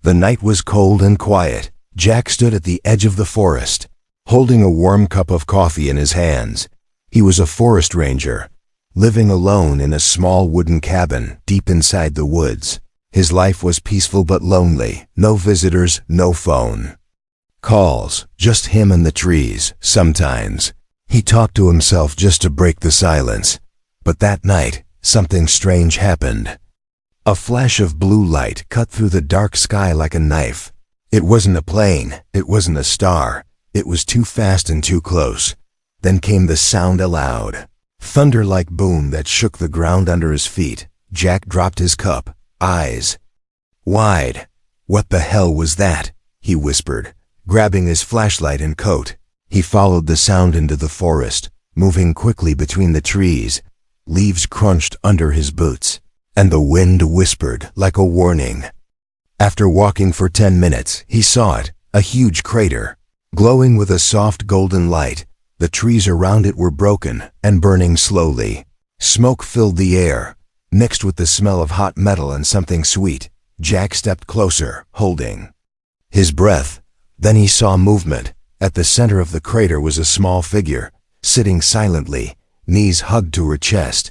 The night was cold and quiet. Jack stood at the edge of the forest, holding a warm cup of coffee in his hands. He was a forest ranger, living alone in a small wooden cabin deep inside the woods. His life was peaceful but lonely. No visitors, no phone calls, just him and the trees. Sometimes he talked to himself just to break the silence. But that night, something strange happened. A flash of blue light cut through the dark sky like a knife. It wasn't a plane, it wasn't a star. It was too fast and too close. Then came the sound, a loud, thunder-like boom that shook the ground under his feet. Jack dropped his cup, eyes wide. "What the hell was that?" he whispered, grabbing his flashlight and coat. He followed the sound into the forest, moving quickly between the trees. Leaves crunched under his boots, and the wind whispered like a warning. After walking for 10 minutes, he saw it, a huge crater, glowing with a soft golden light. The trees around it were broken and burning slowly. Smoke filled the air, mixed with the smell of hot metal and something sweet. Jack stepped closer, holding his breath. Then he saw movement. At the center of the crater was a small figure, sitting silently, knees hugged to her chest.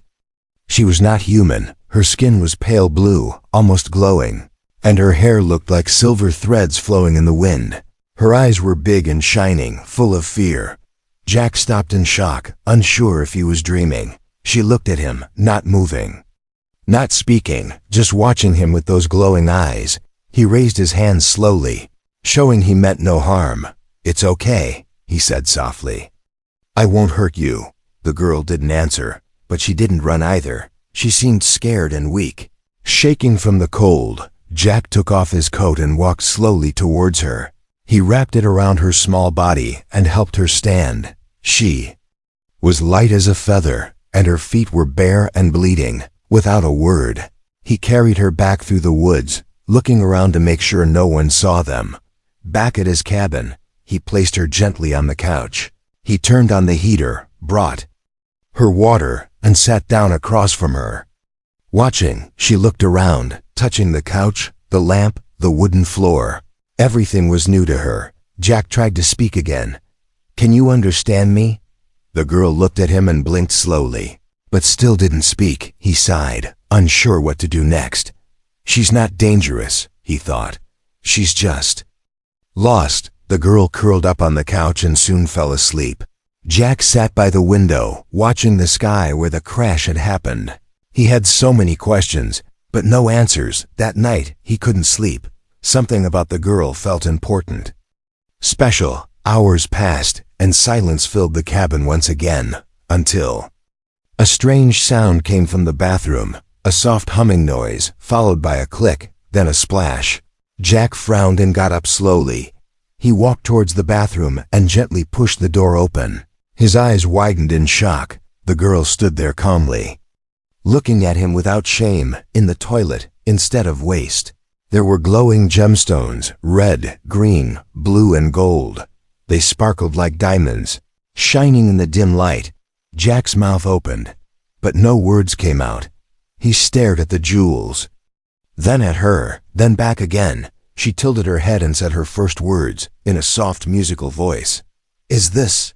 She was not human. Her skin was pale blue, almost glowing, and her hair looked like silver threads flowing in the wind. Her eyes were big and shining, full of fear. Jack stopped in shock, unsure if he was dreaming. She looked at him, not moving, not speaking, just watching him with those glowing eyes. He raised his hands slowly, showing he meant no harm. "It's okay," he said softly. "I won't hurt you." The girl didn't answer, but she didn't run either. She seemed scared and weak. Shaking from the cold, Jack took off his coat and walked slowly towards her. He wrapped it around her small body and helped her stand. She was light as a feather, and her feet were bare and bleeding. Without a word, he carried her back through the woods, looking around to make sure no one saw them. Back at his cabin, he placed her gently on the couch. He turned on the heater, brought her water, and sat down across from her. Watching, she looked around, touching the couch, the lamp, the wooden floor. Everything was new to her. Jack tried to speak again. "Can you understand me?" The girl looked at him and blinked slowly, but still didn't speak. He sighed, unsure what to do next. "She's not dangerous," he thought. "She's just lost." The girl curled up on the couch and soon fell asleep. Jack sat by the window, watching the sky where the crash had happened. He had so many questions, but no answers. That night, he couldn't sleep. Something about the girl felt important, special. Hours passed, and silence filled the cabin once again, until a strange sound came from the bathroom, a soft humming noise, followed by a click, then a splash. Jack frowned and got up slowly. He walked towards the bathroom and gently pushed the door open. His eyes widened in shock. The girl stood there calmly, looking at him without shame. In the toilet, instead of waste, there were glowing gemstones, red, green, blue, and gold. They sparkled like diamonds, shining in the dim light. Jack's mouth opened, but no words came out. He stared at the jewels, then at her, then back again. She tilted her head and said her first words, in a soft musical voice. "Is this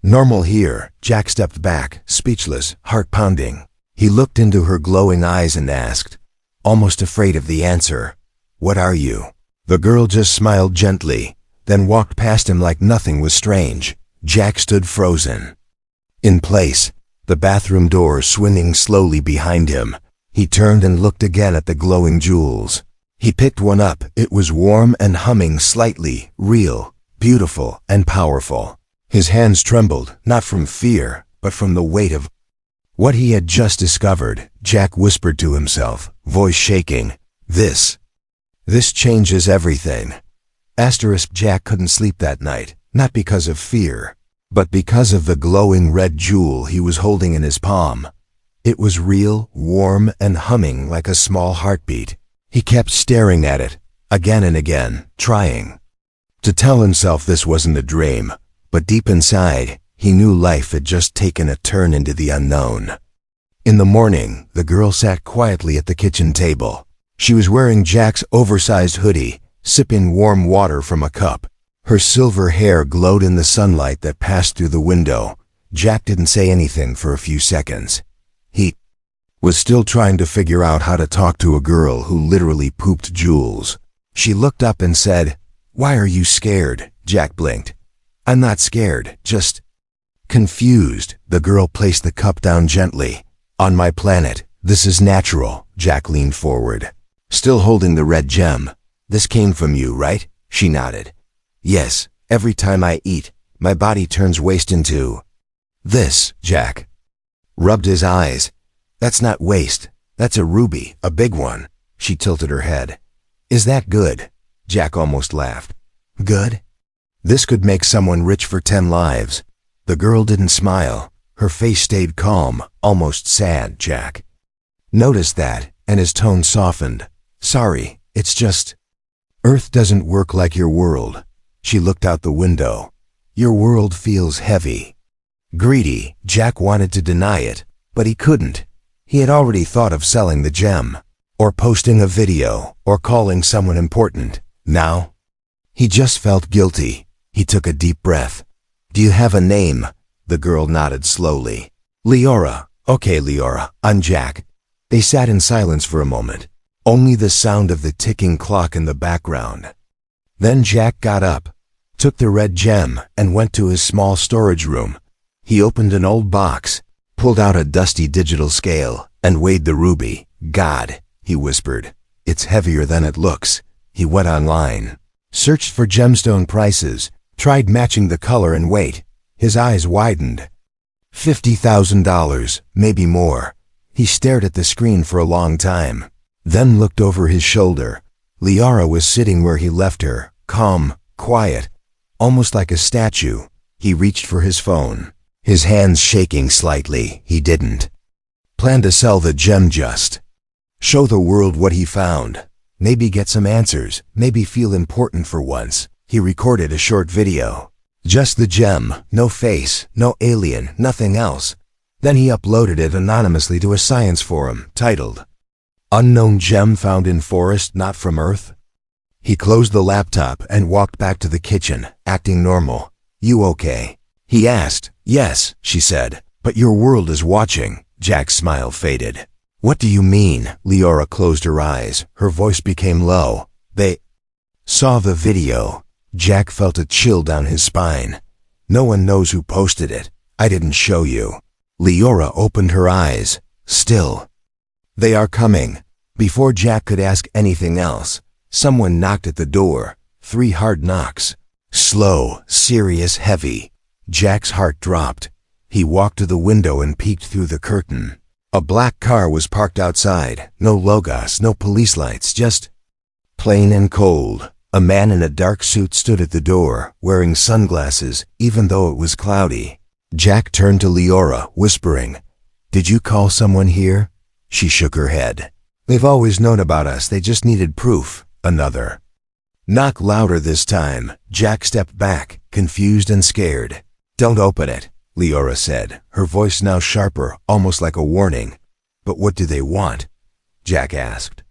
normal here?" Jack stepped back, speechless, heart pounding. He looked into her glowing eyes and asked, almost afraid of the answer, "What are you?" The girl just smiled gently, then walked past him like nothing was strange. Jack stood frozen in place, the bathroom door swinging slowly behind him. He turned and looked again at the glowing jewels. He picked one up. It was warm and humming slightly, real, beautiful, and powerful. His hands trembled, not from fear, but from the weight of what he had just discovered. Jack whispered to himself, voice shaking, This changes everything." Jack couldn't sleep that night, not because of fear, but because of the glowing red jewel he was holding in his palm. It was real, warm, and humming like a small heartbeat. He kept staring at it, again and again, trying to tell himself this wasn't a dream, but deep inside, he knew life had just taken a turn into the unknown. In the morning, the girl sat quietly at the kitchen table. She was wearing Jack's oversized hoodie, sipping warm water from a cup. Her silver hair glowed in the sunlight that passed through the window. Jack didn't say anything for a few seconds. He was still trying to figure out how to talk to a girl who literally pooped jewels. She looked up and said, "Why are you scared?" Jack blinked. "I'm not scared, just confused." The girl placed the cup down gently. "On my planet, this is natural." Jack leaned forward, still holding the red gem. "This came from you, right?" She nodded. "Yes, every time I eat, my body turns waste into this." Jack rubbed his eyes. "That's not waste. That's a ruby, a big one." She tilted her head. "Is that good?" Jack almost laughed. "Good? This could make someone rich for 10 lives. The girl didn't smile. Her face stayed calm, almost sad. Jack noticed that, and his tone softened. "Sorry, it's just Earth doesn't work like your world." She looked out the window. "Your world feels heavy, greedy." Jack wanted to deny it, but he couldn't. He had already thought of selling the gem, or posting a video, or calling someone important. Now, he just felt guilty. He took a deep breath. "Do you have a name?" The girl nodded slowly. "Leora." "Okay, Leora, I'm Jack." They sat in silence for a moment, only the sound of the ticking clock in the background. Then Jack got up, took the red gem, and went to his small storage room. He opened an old box, pulled out a dusty digital scale, and weighed the ruby. "God," he whispered, "it's heavier than it looks." He went online, searched for gemstone prices, tried matching the color and weight. His eyes widened. $50,000, maybe more. He stared at the screen for a long time, then looked over his shoulder. Leora was sitting where he left her, calm, quiet, almost like a statue. He reached for his phone, his hands shaking slightly. He didn't plan to sell the gem, just show the world what he found. Maybe get some answers, maybe feel important for once. He recorded a short video. Just the gem, no face, no alien, nothing else. Then he uploaded it anonymously to a science forum, titled, "Unknown Gem Found in Forest Not From Earth." He closed the laptop and walked back to the kitchen, acting normal. "You okay?" he asked. "Yes," she said, "but your world is watching." Jack's smile faded. "What do you mean?" Leora closed her eyes. Her voice became low. "They saw the video." Jack felt a chill down his spine. "No one knows who posted it. I didn't show you." Leora opened her eyes. "Still, they are coming." Before Jack could ask anything else, someone knocked at the door. 3 hard knocks. Slow, serious, heavy. Jack's heart dropped. He walked to the window and peeked through the curtain. A black car was parked outside. No logos, no police lights, just plain and cold. A man in a dark suit stood at the door, wearing sunglasses, even though it was cloudy. Jack turned to Leora, whispering, "Did you call someone here?" She shook her head. "They've always known about us, they just needed proof." Another knock, louder this time. Jack stepped back, confused and scared. "Don't open it," Leora said, her voice now sharper, almost like a warning. "But what do they want?" Jack asked.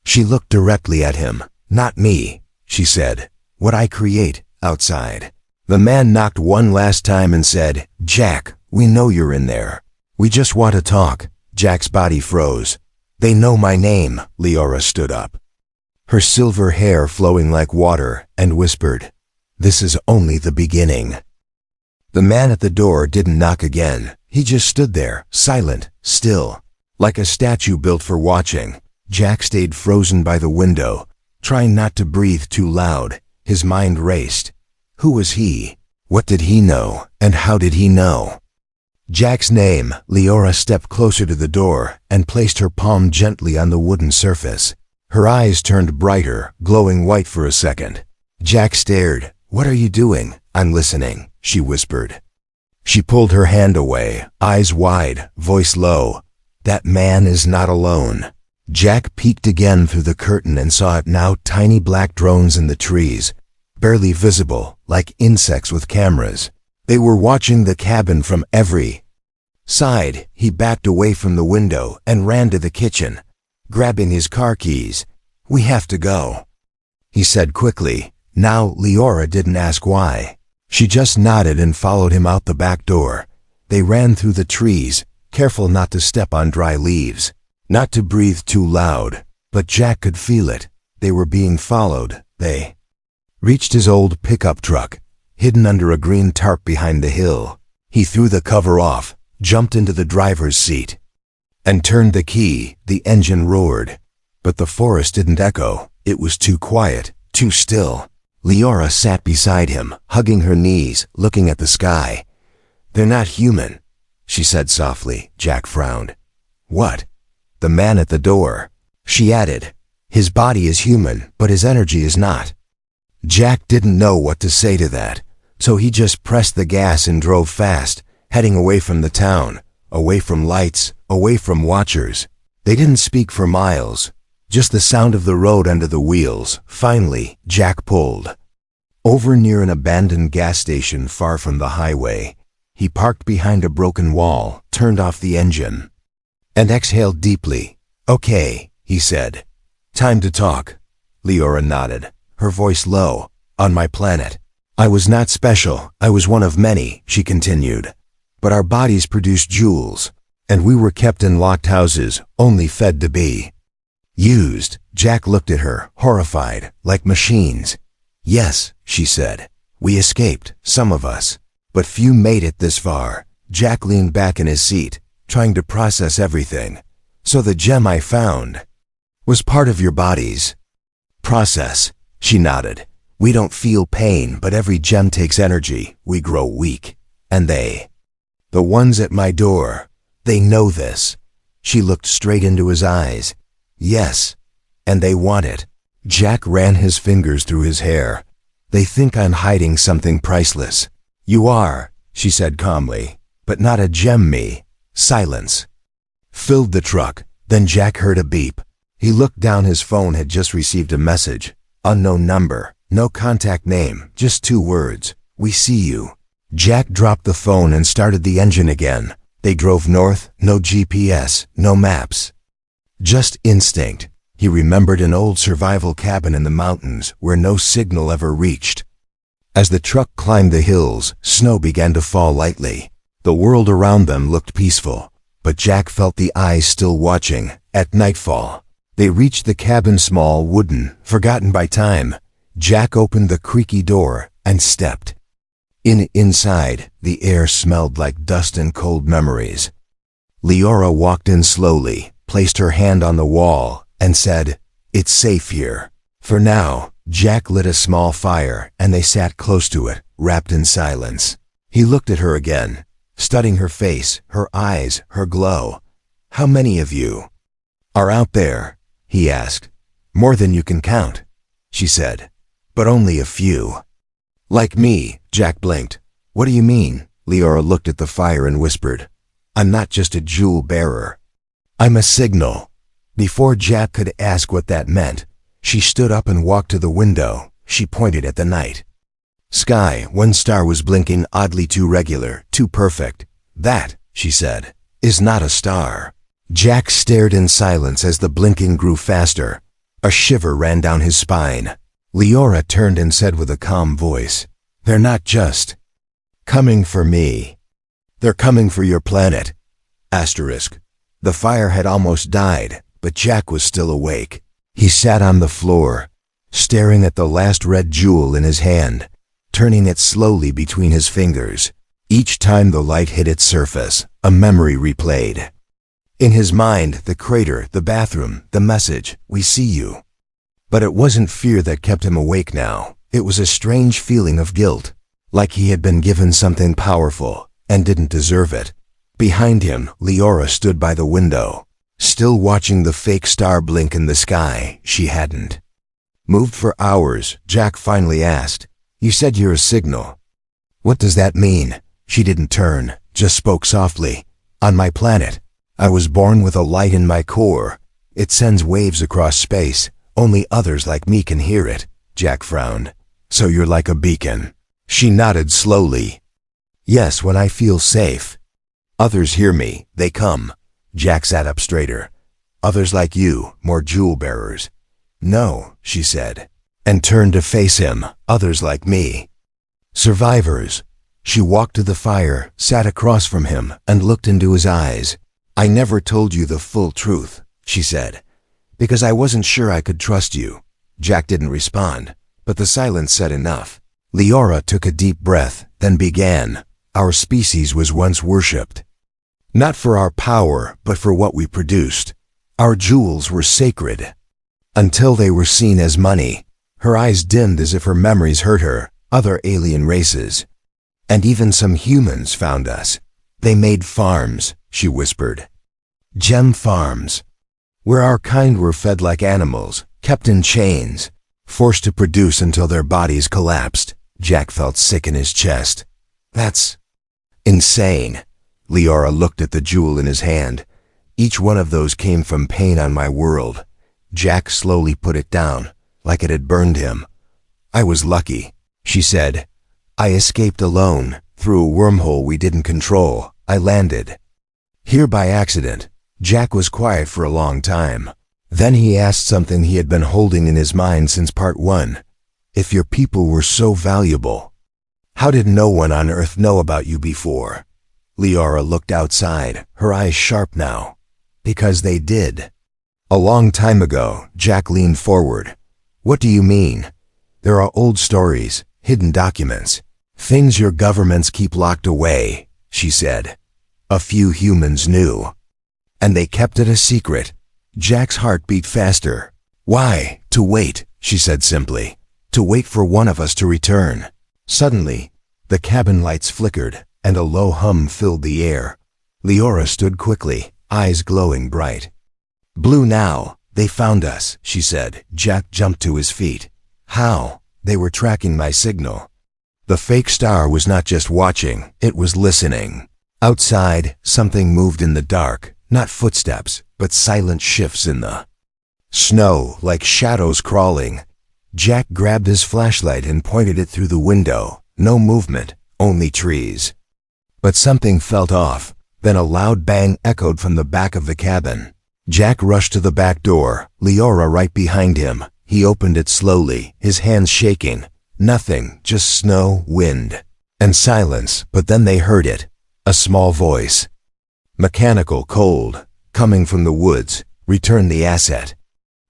She looked directly at him. "Not me," she said. "What I create, outside." The man knocked one last time and said, "Jack, we know you're in there. We just want to talk." Jack's body froze. "They know my name." Leora stood up, her silver hair flowing like water, and whispered, "This is only the beginning." The man at the door didn't knock again. He just stood there, silent, still, like a statue built for watching. Jack stayed frozen by the window, trying not to breathe too loud. His mind raced. Who was he? What did he know? And how did he know? Jack's name. Leora stepped closer to the door and placed her palm gently on the wooden surface. Her eyes turned brighter, glowing white for a second. Jack stared. "What are you doing?" "I'm listening," she whispered. She pulled her hand away, eyes wide, voice low. "That man is not alone." Jack peeked again through the curtain and saw it now, tiny black drones in the trees, barely visible, like insects with cameras. They were watching the cabin from every side. He backed away from the window and ran to the kitchen, grabbing his car keys. "We have to go." he said quickly. Now Leora didn't ask why. She just nodded and followed him out the back door. They ran through the trees, careful not to step on dry leaves, not to breathe too loud, but Jack could feel it. They were being followed. They reached his old pickup truck, hidden under a green tarp behind the hill. He threw the cover off, jumped into the driver's seat, and turned the key. The engine roared. But the forest didn't echo. It was too quiet, too still. Leora sat beside him, hugging her knees, looking at the sky. "They're not human," she said softly. Jack frowned. "What?" "The man at the door," she added. "His body is human, but his energy is not." Jack didn't know what to say to that, so he just pressed the gas and drove fast, heading away from the town, away from lights, away from watchers. They didn't speak for miles, just the sound of the road under the wheels. Finally, Jack pulled over near an abandoned gas station far from the highway. He parked behind a broken wall, turned off the engine, and exhaled deeply. "Okay," he said. "Time to talk." Leora nodded, her voice low. "On my planet, I was not special. I was one of many," she continued. "But our bodies produced jewels, and we were kept in locked houses, only fed to be used." Jack looked at her, horrified, like machines. "Yes," she said. "We escaped, some of us, but few made it this far." Jack leaned back in his seat, trying to process everything. "So the gem I found was part of your body's process?" She nodded. "We don't feel pain, but every gem takes energy. We grow weak. And the ones at my door, they know this." She looked straight into his eyes. "Yes, and they want it." Jack ran his fingers through his hair. "They think I'm hiding something priceless." "You are," she said calmly, "but not a gem me." Silence filled the truck. Then Jack heard a beep. He looked down. His phone had just received a message. Unknown number, no contact name, just 2 words. "We see you." Jack dropped the phone and started the engine again. They drove north, no GPS, no maps. Just instinct. He remembered an old survival cabin in the mountains where no signal ever reached. As the truck climbed the hills, snow began to fall lightly. The world around them looked peaceful, but Jack felt the eyes still watching. At nightfall, they reached the cabin, small, wooden, forgotten by time. Jack opened the creaky door and stepped inside. The air smelled like dust and cold memories. Leora walked in slowly, placed her hand on the wall, and said, "It's safe here. For now." Jack lit a small fire, and they sat close to it, wrapped in silence. He looked at her again, studying her face, her eyes, her glow. "How many of you are out there?" he asked. "More than you can count," she said. "But only a few." "Like me," Jack blinked. "What do you mean?" Leora looked at the fire and whispered, "I'm not just a jewel bearer. I'm a signal." Before Jack could ask what that meant, she stood up and walked to the window. She pointed at the night sky. 1 star was blinking, oddly too regular, too perfect. "That," she said, "is not a star." Jack stared in silence as the blinking grew faster. A shiver ran down his spine. Leora turned and said with a calm voice, "They're not just coming for me. They're coming for your planet." Asterisk. The fire had almost died, but Jack was still awake. He sat on the floor, staring at the last red jewel in his hand, turning it slowly between his fingers. Each time the light hit its surface, a memory replayed. In his mind, the crater, the bathroom, the message, "We see you." But it wasn't fear that kept him awake now. It was a strange feeling of guilt, like he had been given something powerful and didn't deserve it. Behind him, Leora stood by the window, still watching the fake star blink in the sky. She hadn't moved for hours. Jack finally asked, "You said you're a signal. What does that mean?" She didn't turn, just spoke softly. "On my planet, I was born with a light in my core. It sends waves across space. Only others like me can hear it." Jack frowned. "So you're like a beacon?" She nodded slowly. "Yes, when I feel safe. Others hear me, they come." Jack sat up straighter. "Others like you, more jewel bearers?" "No," she said. and turned to face him, others like me. Survivors. She walked to the fire, sat across from him, and looked into his eyes. I never told you the full truth, she said, because I wasn't sure I could trust you. Jack didn't respond, but the silence said enough. Leora took a deep breath, then began. Our species was once worshipped. Not for our power, but for what we produced. Our jewels were sacred. Until they were seen as money. Her eyes dimmed as if her memories hurt her. Other alien races. And even some humans found us. They made farms, she whispered. Gem farms. Where our kind were fed like animals, kept in chains, forced to produce until their bodies collapsed. Jack felt sick in his chest. That's insane. Leora looked at the jewel in his hand. Each one of those came from pain on my world. Jack slowly put it down, like it had burned him. I was lucky, she said. I escaped alone, through a wormhole we didn't control. I landed here by accident. Jack was quiet for a long time. Then he asked something he had been holding in his mind since part 1. If your people were so valuable, how did no one on Earth know about you before? Leora looked outside, her eyes sharp now. Because they did. A long time ago. Jack leaned forward. What do you mean? There are old stories, hidden documents, things your governments keep locked away, she said. A few humans knew. And they kept it a secret. Jack's heart beat faster. Why? To wait, she said simply. To wait for one of us to return. Suddenly, the cabin lights flickered, and a low hum filled the air. Leora stood quickly, eyes glowing bright. Blue now. They found us, she said. Jack jumped to his feet. How? They were tracking my signal. The fake star was not just watching, it was listening. Outside, something moved in the dark, not footsteps, but silent shifts in the snow, like shadows crawling. Jack grabbed his flashlight and pointed it through the window. No movement, only trees. But something felt off. Then a loud bang echoed from the back of the cabin. Jack rushed to the back door, Leora right behind him. He opened it slowly, his hands shaking. Nothing, just snow, wind, and silence. But then they heard it. A small voice. Mechanical, cold, coming from the woods. Return the asset.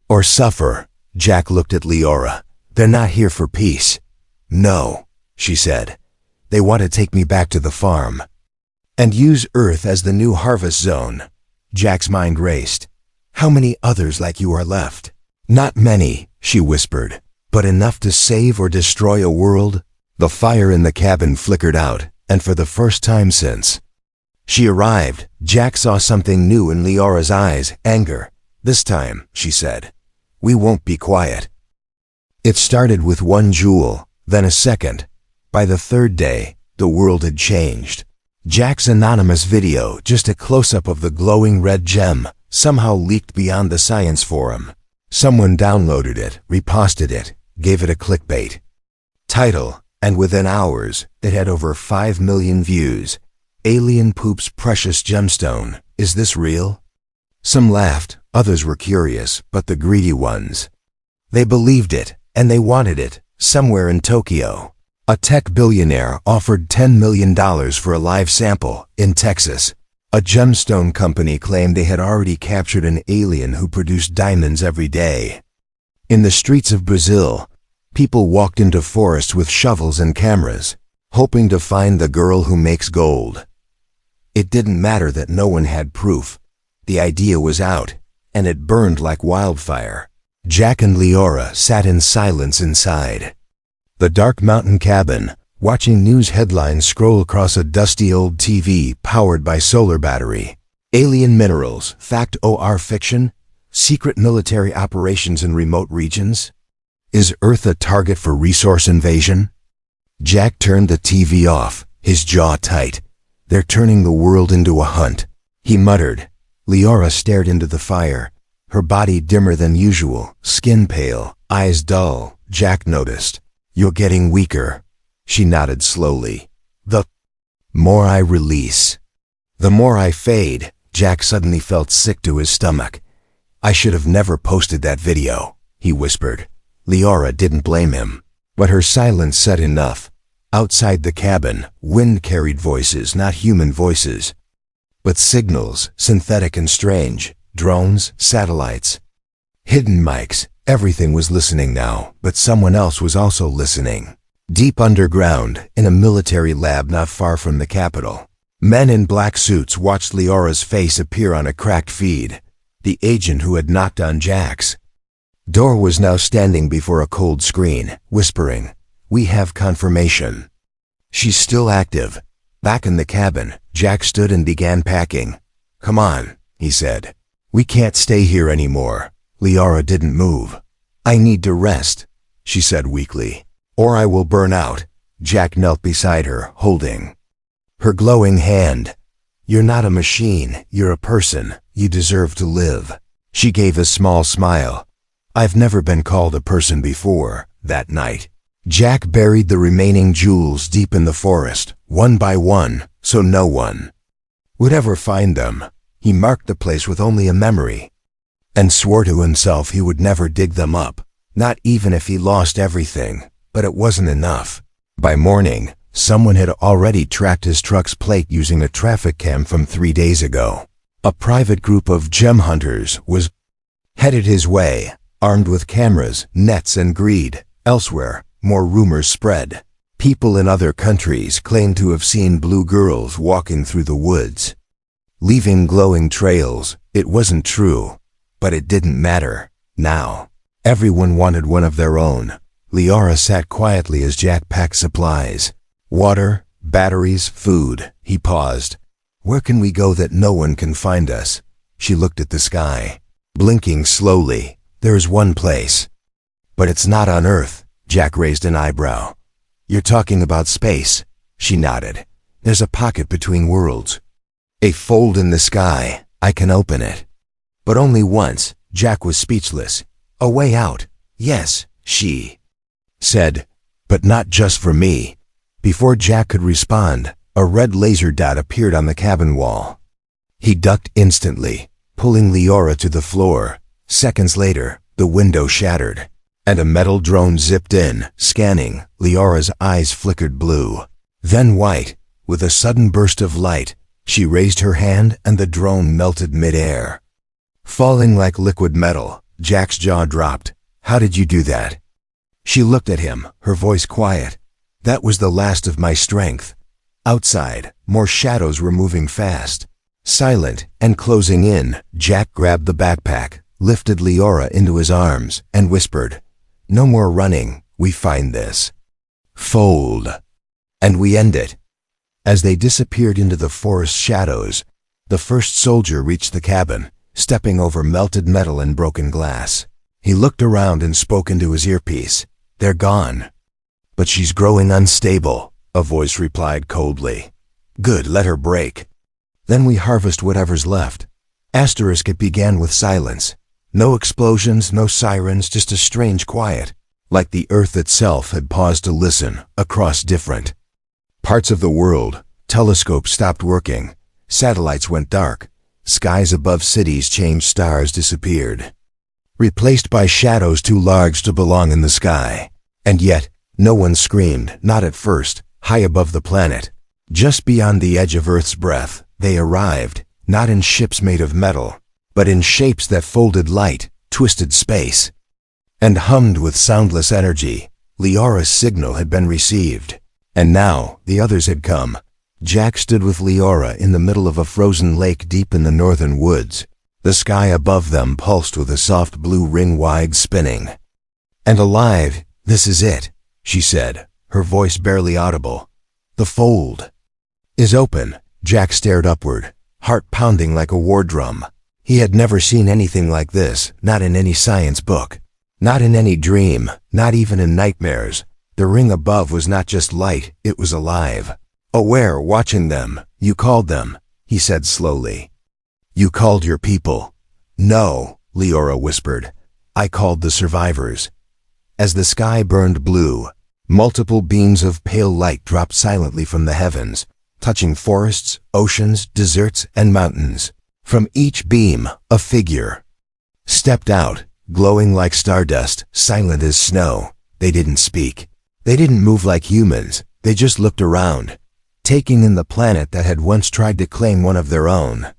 Or suffer. Jack looked at Leora. They're not here for peace. No, she said. They want to take me back to the farm. And use Earth as the new harvest zone. Jack's mind raced. How many others like you are left? Not many, she whispered, but enough to save or destroy a world. The fire in the cabin flickered out, and for the first time since she arrived, Jack saw something new in Leora's eyes, anger. This time, she said, we won't be quiet. It started with one jewel, then a second. By the third day, the world had changed. Jack's anonymous video, just a close-up of the glowing red gem, somehow leaked beyond the science forum. Someone downloaded it, reposted it, gave it a clickbait title, and within hours, it had over 5 million views. Alien poops precious gemstone. Is this real? Some laughed, others were curious, but the greedy ones. They believed it, and they wanted it, somewhere in Tokyo. A tech billionaire offered $10 million for a live sample in Texas. A gemstone company claimed they had already captured an alien who produced diamonds every day. In the streets of Brazil, people walked into forests with shovels and cameras, hoping to find the girl who makes gold. It didn't matter that no one had proof. The idea was out, and it burned like wildfire. Jack and Leora sat in silence inside the dark mountain cabin, watching news headlines scroll across a dusty old TV powered by solar battery. Alien minerals, fact or fiction? Secret military operations in remote regions? Is Earth a target for resource invasion? Jack turned the TV off, his jaw tight. They're turning the world into a hunt, he muttered. Leora stared into the fire, her body dimmer than usual, skin pale, eyes dull. Jack noticed. You're getting weaker. She nodded slowly. The more I release, the more I fade. Jack suddenly felt sick to his stomach. I should have never posted that video, he whispered. Leora didn't blame him, but her silence said enough. Outside the cabin, wind carried voices, not human voices, but signals, synthetic and strange, drones, satellites, hidden mics. Everything was listening now, but someone else was also listening. Deep underground, in a military lab not far from the capital, men in black suits watched Leora's face appear on a cracked feed. The agent who had knocked on Jack's door was now standing before a cold screen, whispering, "We have confirmation. She's still active." Back in the cabin, Jack stood and began packing. "Come on," he said. "We can't stay here anymore." Leora didn't move. "I need to rest," she said weakly, "or I will burn out." Jack knelt beside her, holding her glowing hand. "You're not a machine, you're a person. You deserve to live." She gave a small smile. "I've never been called a person before." That night, Jack buried the remaining jewels deep in the forest, one by one, so no one would ever find them. He marked the place with only a memory, and swore to himself he would never dig them up, not even if he lost everything. But it wasn't enough. By morning, someone had already tracked his truck's plate using a traffic cam from 3 days ago. A private group of gem hunters was headed his way, armed with cameras, nets, and greed. Elsewhere, more rumors spread. People in other countries claimed to have seen blue girls walking through the woods, leaving glowing trails. It wasn't true, but it didn't matter. Now, everyone wanted one of their own. Leora sat quietly as Jack packed supplies. Water, batteries, food. He paused. "Where can we go that no one can find us?" She looked at the sky, blinking slowly. "There's one place. But it's not on Earth." Jack raised an eyebrow. "You're talking about space." She nodded. "There's a pocket between worlds. A fold in the sky. I can open it." But only once. Jack was speechless. "A way out." "Yes," she said, "but not just for me." Before Jack could respond, a red laser dot appeared on the cabin wall. He ducked instantly, pulling Leora to the floor. Seconds later, the window shattered, and a metal drone zipped in, scanning. Leora's eyes flickered blue, then white. With a sudden burst of light, she raised her hand and the drone melted midair, falling like liquid metal. Jack's jaw dropped. "How did you do that?" She looked at him, her voice quiet. "That was the last of my strength." Outside, more shadows were moving fast, silent and closing in. Jack grabbed the backpack, lifted Leora into his arms, and whispered, "No more running. We find this fold, and we end it." As they disappeared into the forest shadows, the first soldier reached the cabin, stepping over melted metal and broken glass. He looked around and spoke into his earpiece. "They're gone." "But she's growing unstable," a voice replied coldly. "Good, let her break. Then we harvest whatever's left." It began with silence. No explosions, no sirens, just a strange quiet, like the earth itself had paused to listen. Across different parts of the world, telescopes stopped working, satellites went dark, skies above cities changed, stars disappeared, replaced by shadows too large to belong in the sky. And yet, no one screamed, not at first. High above the planet, just beyond the edge of Earth's breath, they arrived, not in ships made of metal, but in shapes that folded light, twisted space, and hummed with soundless energy. Leora's signal had been received, and now the others had come. Jack stood with Leora in the middle of a frozen lake deep in the northern woods. The sky above them pulsed with a soft blue ring, wide spinning. "And alive, this is it," she said, her voice barely audible. "The fold is open." Jack stared upward, heart pounding like a war drum. He had never seen anything like this, not in any science book, not in any dream, not even in nightmares. The ring above was not just light, it was alive, aware, watching them. "You called them," he said slowly. "You called your people." "No," Leora whispered. "I called the survivors." As the sky burned blue, multiple beams of pale light dropped silently from the heavens, touching forests, oceans, deserts, and mountains. From each beam, a figure stepped out, glowing like stardust, silent as snow. They didn't speak. They didn't move like humans. They just looked around, taking in the planet that had once tried to claim one of their own.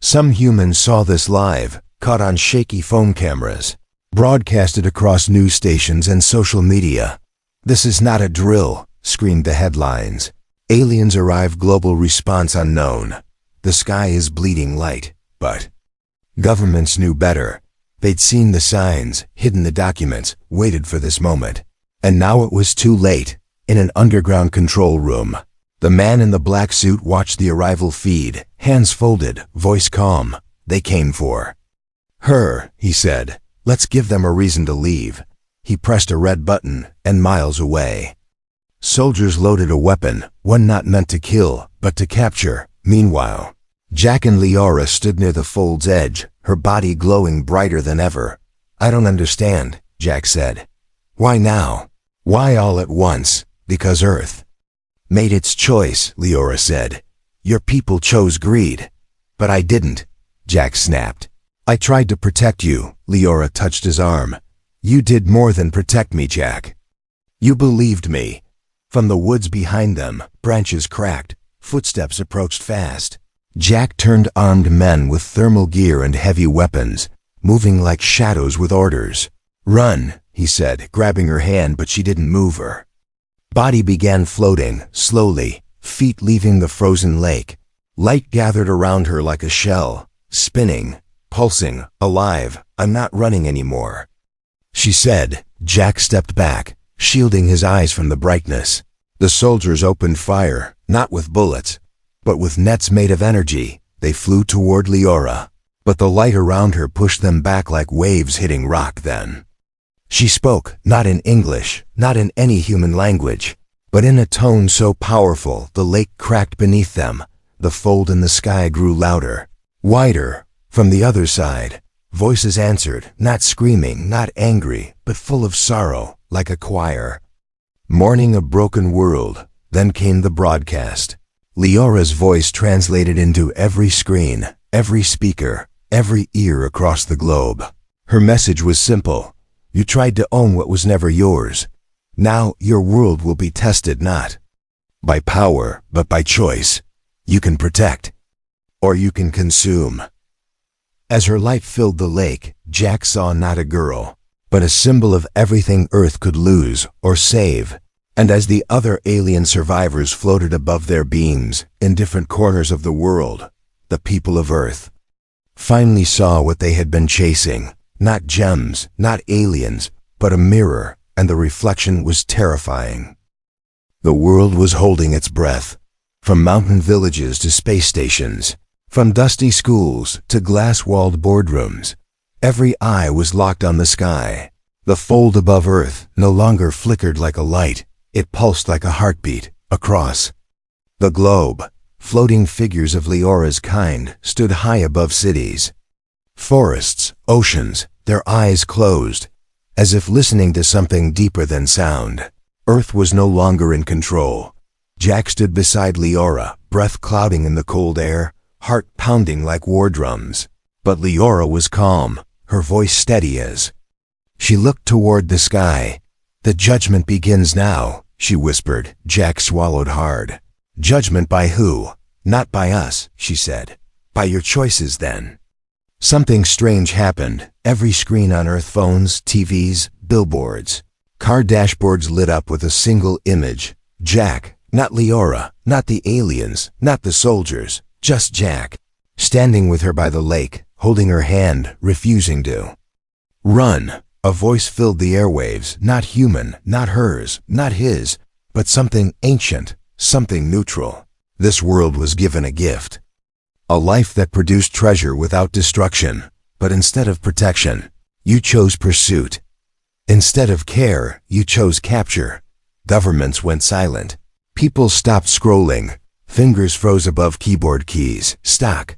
Some humans saw this live, caught on shaky phone cameras, broadcasted across news stations and social media. "This is not a drill," screamed the headlines. "Aliens arrive, global response unknown. The sky is bleeding light." But governments knew better. They'd seen the signs, hidden the documents, waited for this moment. And now it was too late. In an underground control room, the man in the black suit watched the arrival feed, hands folded, voice calm. "They came for her," he said. "Let's give them a reason to leave." He pressed a red button, and miles away, soldiers loaded a weapon, one not meant to kill, but to capture. Meanwhile, Jack and Leora stood near the fold's edge, her body glowing brighter than ever. "I don't understand," Jack said. "Why now? Why all at once?" "Because Earth made its choice," Leora said. "Your people chose greed." "But I didn't," Jack snapped. "I tried to protect you." Leora touched his arm. "You did more than protect me, Jack. You believed me." From the woods behind them, branches cracked. Footsteps approached fast. Jack turned armed men with thermal gear and heavy weapons, moving like shadows with orders. "Run," he said, grabbing her hand, but she didn't move her body began floating, slowly, feet leaving the frozen lake. Light gathered around her like a shell, spinning, pulsing, alive. "I'm not running anymore," she said. Jack stepped back, shielding his eyes from the brightness. The soldiers opened fire, not with bullets, but with nets made of energy. They flew toward Leora, but the light around her pushed them back like waves hitting rock. Then she spoke, not in English, not in any human language, but in a tone so powerful the lake cracked beneath them. The fold in the sky grew louder, wider. From the other side, voices answered, not screaming, not angry, but full of sorrow, like a choir, mourning a broken world. Then came the broadcast. Leora's voice translated into every screen, every speaker, every ear across the globe. Her message was simple. You tried to own what was never yours. Now your world will be tested not by power, but by choice. You can protect, or you can consume. As her light filled the lake, Jack saw not a girl, but a symbol of everything Earth could lose or save. And as the other alien survivors floated above their beams in different corners of the world, the people of Earth finally saw what they had been chasing. Not gems, not aliens, but a mirror, and the reflection was terrifying. The world was holding its breath. From mountain villages to space stations, from dusty schools to glass-walled boardrooms, every eye was locked on the sky. The fold above Earth no longer flickered like a light. It pulsed like a heartbeat. Across the globe, floating figures of Leora's kind stood high above cities, forests, oceans, their eyes closed, as if listening to something deeper than sound. Earth was no longer in control. Jack stood beside Leora, breath clouding in the cold air, heart pounding like war drums. But Leora was calm, her voice steady as she looked toward the sky. "The judgment begins now," she whispered. Jack swallowed hard. "Judgment by who?" "Not by us," she said. "By your choices then." Something strange happened. Every screen on Earth, phones, TVs, billboards, car dashboards lit up with a single image. Jack, not Leora, not the aliens, not the soldiers, just Jack, standing with her by the lake, holding her hand, refusing to run. A voice filled the airwaves, not human, not hers, not his, but something ancient, something neutral. This world was given a gift. A life that produced treasure without destruction. But instead of protection, you chose pursuit. Instead of care, you chose capture. Governments went silent. People stopped scrolling. Fingers froze above keyboard keys. Stock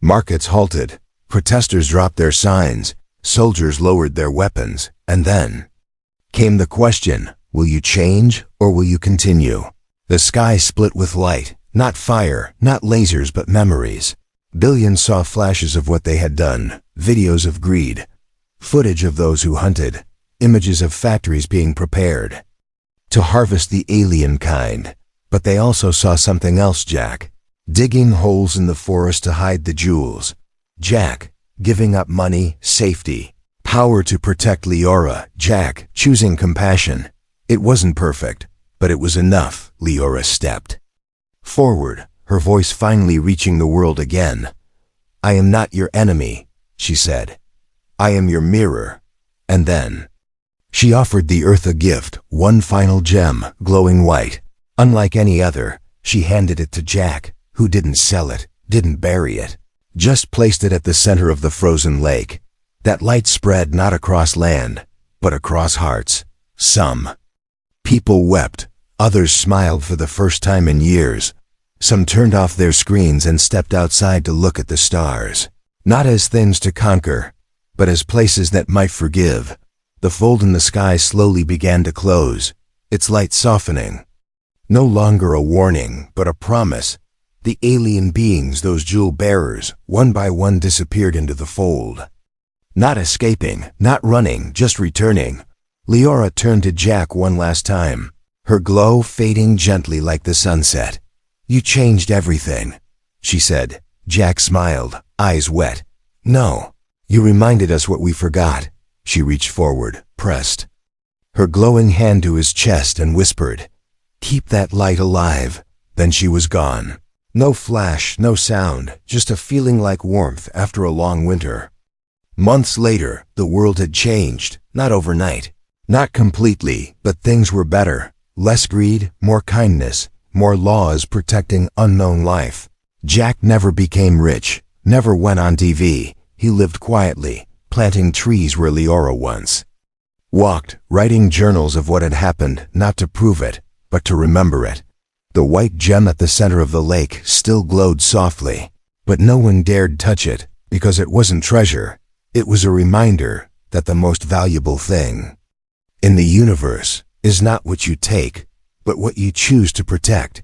markets halted. Protesters dropped their signs. Soldiers lowered their weapons. And then came the question, will you change or will you continue? The sky split with light. Not fire, not lasers, but memories. Billions saw flashes of what they had done, videos of greed, Footage of those who hunted, images of factories being prepared to harvest the alien kind. But they also saw something else, Jack. Digging holes in the forest to hide the jewels. Jack, giving up money, safety, power to protect Leora. Jack, choosing compassion. It wasn't perfect, but it was enough. Leora stepped forward, her voice finally reaching the world again. "I am not your enemy," she said. "I am your mirror." And then she offered the earth a gift, one final gem, glowing white. Unlike any other, she handed it to Jack, who didn't sell it, didn't bury it, just placed it at the center of the frozen lake. That light spread not across land, but across hearts. Some people wept, others smiled for the first time in years. Some turned off their screens and stepped outside to look at the stars. Not as things to conquer, but as places that might forgive. The fold in the sky slowly began to close, its light softening. No longer a warning, but a promise. The alien beings, those jewel bearers, one by one disappeared into the fold. Not escaping, not running, just returning. Leora turned to Jack one last time, her glow fading gently like the sunset. "You changed everything," she said. Jack smiled, eyes wet. "No, you reminded us what we forgot." She reached forward, pressed her glowing hand to his chest and whispered, "Keep that light alive." Then she was gone. No flash, no sound, just a feeling like warmth after a long winter. Months later, the world had changed, not overnight, not completely, but things were better. Less greed, more kindness, more laws protecting unknown life. Jack never became rich, never went on TV. He lived quietly, planting trees where Leora once walked, writing journals of what had happened, not to prove it, but to remember it. The white gem at the center of the lake still glowed softly, but no one dared touch it because it wasn't treasure. It was a reminder that the most valuable thing in the universe is not what you take, but what you choose to protect.